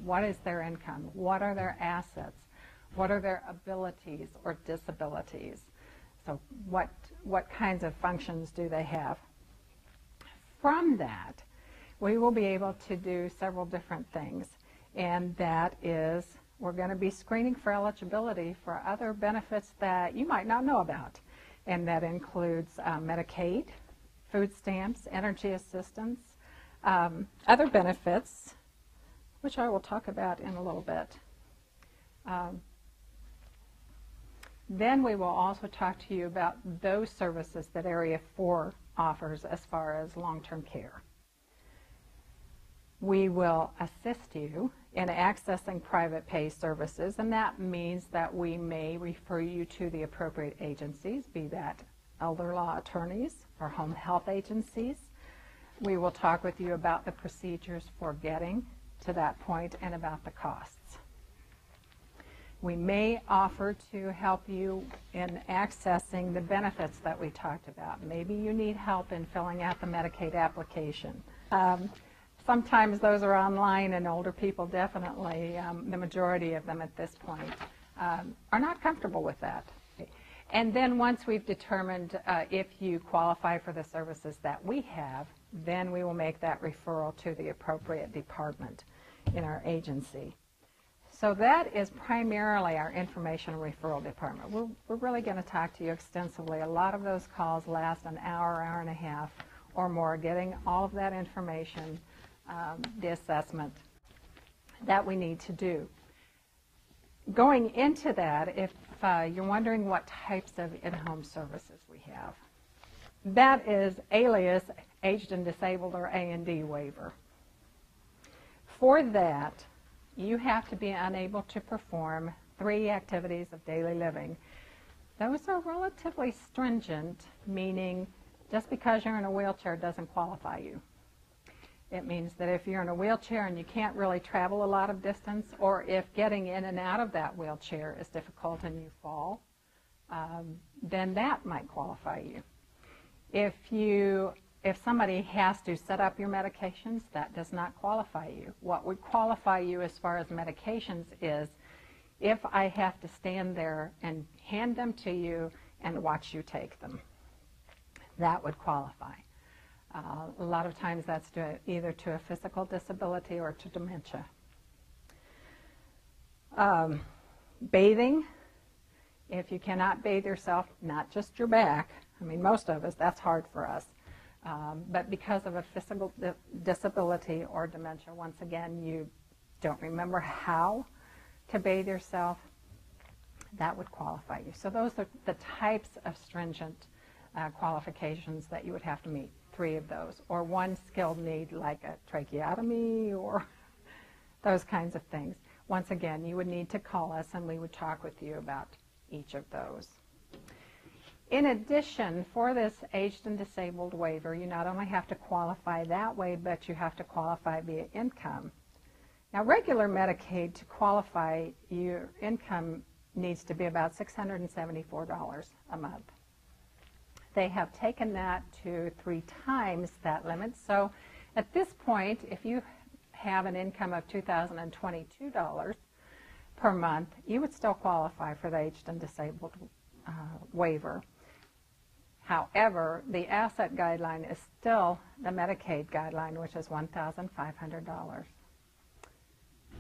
What is their income? What are their assets? What are their abilities or disabilities? So what kinds of functions do they have? From that, we will be able to do several different things, and that is we're going to be screening for eligibility for other benefits that you might not know about, and that includes Medicaid, food stamps, energy assistance, other benefits, which I will talk about in a little bit. Then we will also talk to you about those services that Area 4 offers as far as long-term care. We will assist you in accessing private pay services, and that means that we may refer you to the appropriate agencies, be that elder law attorneys or home health agencies. We will talk with you about the procedures for getting to that point and about the costs. We may offer to help you in accessing the benefits that we talked about. Maybe you need help in filling out the Medicaid application. Sometimes those are online, and older people definitely, the majority of them at this point, are not comfortable with that. And then once we've determined if you qualify for the services that we have, then we will make that referral to the appropriate department in our agency. So that is primarily our information and referral department. We're really going to talk to you extensively. A lot of those calls last an hour, hour and a half or more, getting all of that information, the assessment that we need to do. Going into that, if you're wondering what types of in-home services we have, that is alias aged and disabled or A&D waiver. For that, you have to be unable to perform 3 activities of daily living. Those are relatively stringent, meaning just because you're in a wheelchair doesn't qualify you. It means that if you're in a wheelchair and you can't really travel a lot of distance, or if getting in and out of that wheelchair is difficult and you fall, then that might qualify you. If somebody has to set up your medications, that does not qualify you. What would qualify you as far as medications is if I have to stand there and hand them to you and watch you take them. That would qualify. A lot of times that's either to a physical disability or to dementia. Bathing, if you cannot bathe yourself, not just your back, I mean most of us, that's hard for us. But because of a physical disability or dementia, once again, you don't remember how to bathe yourself, that would qualify you. So those are the types of stringent qualifications that you would have to meet, 3 of those, or 1 skilled need like a tracheotomy or those kinds of things. Once again, you would need to call us and we would talk with you about each of those. In addition, for this aged and disabled waiver, you not only have to qualify that way, but you have to qualify via income. Now, regular Medicaid, to qualify, your income needs to be about $674 a month. They have taken that to 3 times that limit. So at this point, if you have an income of $2,022 per month, you would still qualify for the aged and disabled waiver. However, the asset guideline is still the Medicaid guideline, which is $1,500.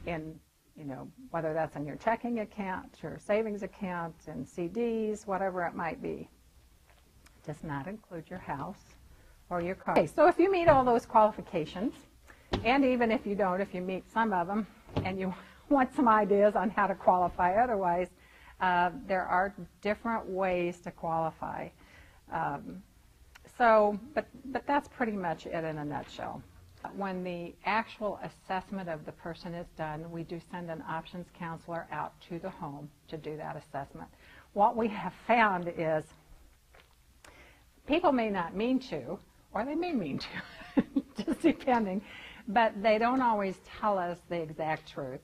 In, whether that's in your checking account, your savings account, and CDs, whatever it might be. It does not include your house or your car. Okay, so if you meet all those qualifications, and even if you don't, if you meet some of them, and you want some ideas on how to qualify otherwise, there are different ways to qualify. But that's pretty much it in a nutshell. When the actual assessment of the person is done, we do send an options counselor out to the home to do that assessment. What we have found is people may not mean to, or they may mean to, just depending, but they don't always tell us the exact truth.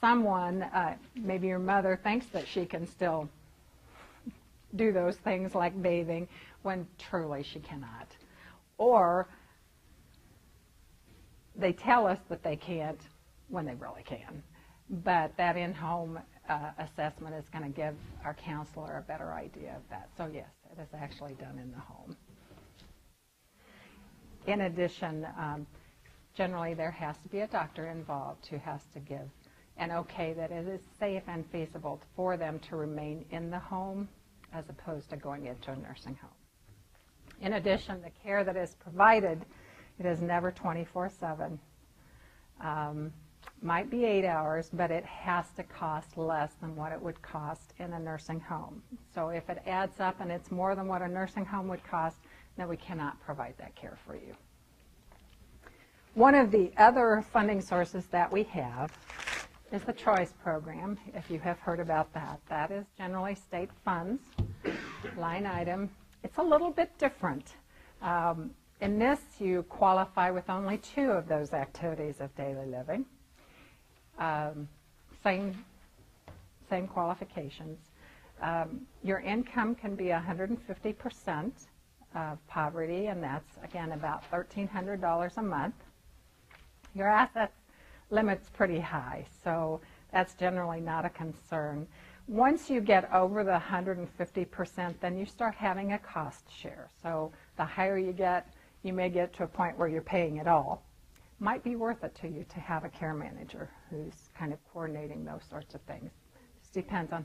Someone, maybe your mother, thinks that she can still do those things like bathing when truly she cannot. Or they tell us that they can't, when they really can. But that in-home assessment is going to give our counselor a better idea of that. So yes, it is actually done in the home. In addition, generally there has to be a doctor involved who has to give an okay that it is safe and feasible for them to remain in the home as opposed to going into a nursing home. In addition, the care that is provided, it is never 24/7. Might be 8 hours, but it has to cost less than what it would cost in a nursing home. So if it adds up and it's more than what a nursing home would cost, then we cannot provide that care for you. One of the other funding sources that we have is the Choice program, if you have heard about that. That is generally state funds, line item. It's a little bit different. In this, you qualify with only 2 of those activities of daily living. Same qualifications. Your income can be 150% of poverty, and that's, again, about $1,300 a month. Your assets limit's pretty high, so that's generally not a concern. Once you get over the 150%, then you start having a cost share. So the higher you get, you may get to a point where you're paying it all. Might be worth it to you to have a care manager who's kind of coordinating those sorts of things. Just depends on